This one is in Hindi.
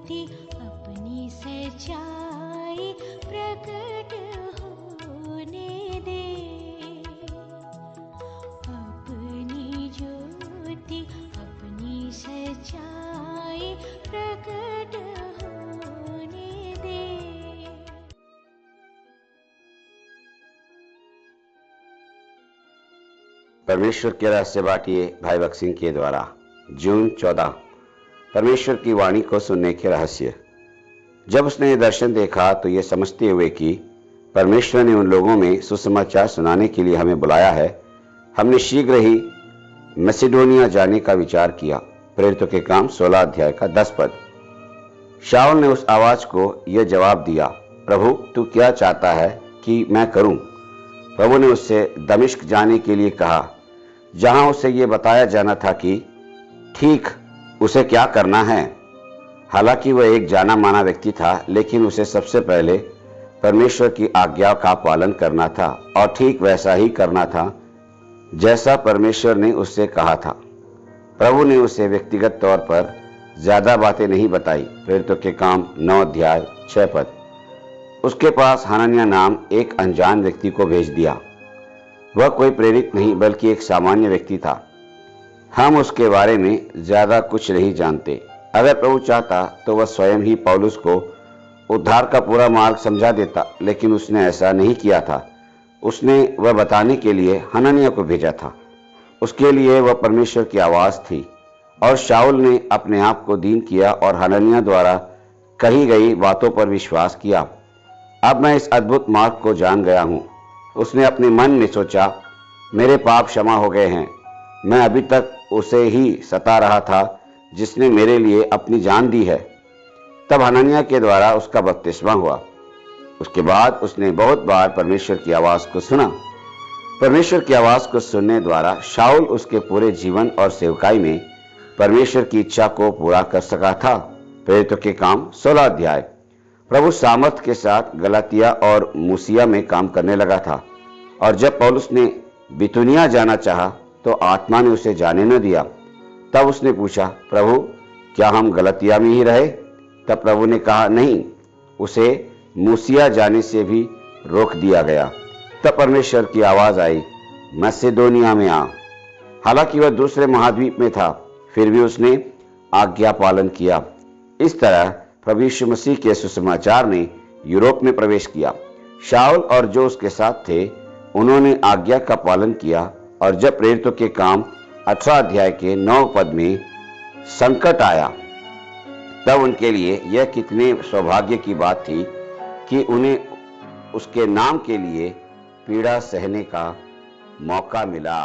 ज्योति अपनी सच्चाई प्रकट होने दे। अपनी ज्योति अपनी सच्चाई प्रकट होने दे। परमेश्वर के रहस्य बाटिए भाई भक्त सिंह के द्वारा जून 14। परमेश्वर की वाणी को सुनने के रहस्य। जब उसने ये दर्शन देखा तो ये समझते हुए कि परमेश्वर ने उन लोगों में सुसमाचार सुनाने के लिए हमें बुलाया है, हमने शीघ्र ही मैसेडोनिया जाने का विचार किया। प्रेरितों के काम 16 अध्याय का 10 पद। शाऊल ने उस आवाज को यह जवाब दिया, प्रभु तू क्या चाहता है कि मैं करूं? प्रभु ने उससे दमिश्क जाने के लिए कहा, जहां उसे यह बताया जाना था कि ठीक उसे क्या करना है। हालांकि वह एक जाना माना व्यक्ति था, लेकिन उसे सबसे पहले परमेश्वर की आज्ञा का पालन करना था और ठीक वैसा ही करना था जैसा परमेश्वर ने उससे कहा था। प्रभु ने उसे व्यक्तिगत तौर पर ज्यादा बातें नहीं बताई। प्रेरितों के काम 9 अध्याय 6 पद। उसके पास हनन्याह नाम एक अनजान व्यक्ति को भेज दिया। वह कोई प्रेरित नहीं बल्कि एक सामान्य व्यक्ति था। हम उसके बारे में ज्यादा कुछ नहीं जानते। अगर प्रभु चाहता तो वह स्वयं ही पौलुस को उद्धार का पूरा मार्ग समझा देता, लेकिन उसने ऐसा नहीं किया था। उसने वह बताने के लिए हनन्याह को भेजा था। उसके लिए वह परमेश्वर की आवाज थी और शाऊल ने अपने आप को दीन किया और हनन्याह द्वारा कही गई बातों पर विश्वास किया। अब मैं इस अद्भुत मार्ग को जान गया हूं। उसने अपने मन में सोचा, मेरे पाप क्षमा हो गए हैं। मैं अभी तक उसे ही सता रहा था जिसने मेरे लिए अपनी जान दी है। तब हनन्याह के द्वारा उसका बपतिस्मा हुआ। उसके बाद उसने बहुत बार परमेश्वर की आवाज को सुना। परमेश्वर की आवाज को सुनने द्वारा शाऊल उसके पूरे जीवन और सेवकाई में परमेश्वर की इच्छा को पूरा कर सका था। प्रेरितों के काम 16 अध्याय। प्रभु सामर्थ के साथ गलातिया और मूसिया में काम करने लगा था, और जब पौलुस ने बितूनिया जाना चाहा तो आत्मा ने उसे जाने न दिया। तब उसने पूछा, प्रभु क्या हम गलातिया में ही रहे? तब प्रभु ने कहा, नहीं, उसे मूसिया जाने से भी रोक दिया गया। तब परमेश्वर की आवाज आई, मैसेडोनिया में आ। हालांकि वह दूसरे महाद्वीप में था, फिर भी उसने आज्ञा पालन किया। इस तरह प्रभु यीशु मसीह के सुसमाचार ने यूरोप में प्रवेश किया। शाऊल और जो उसके साथ थे उन्होंने आज्ञा का पालन किया, और जब प्रेरितों के काम 18 अध्याय के 9 पद में संकट आया, तब उनके लिए यह कितने सौभाग्य की बात थी कि उन्हें उसके नाम के लिए पीड़ा सहने का मौका मिला।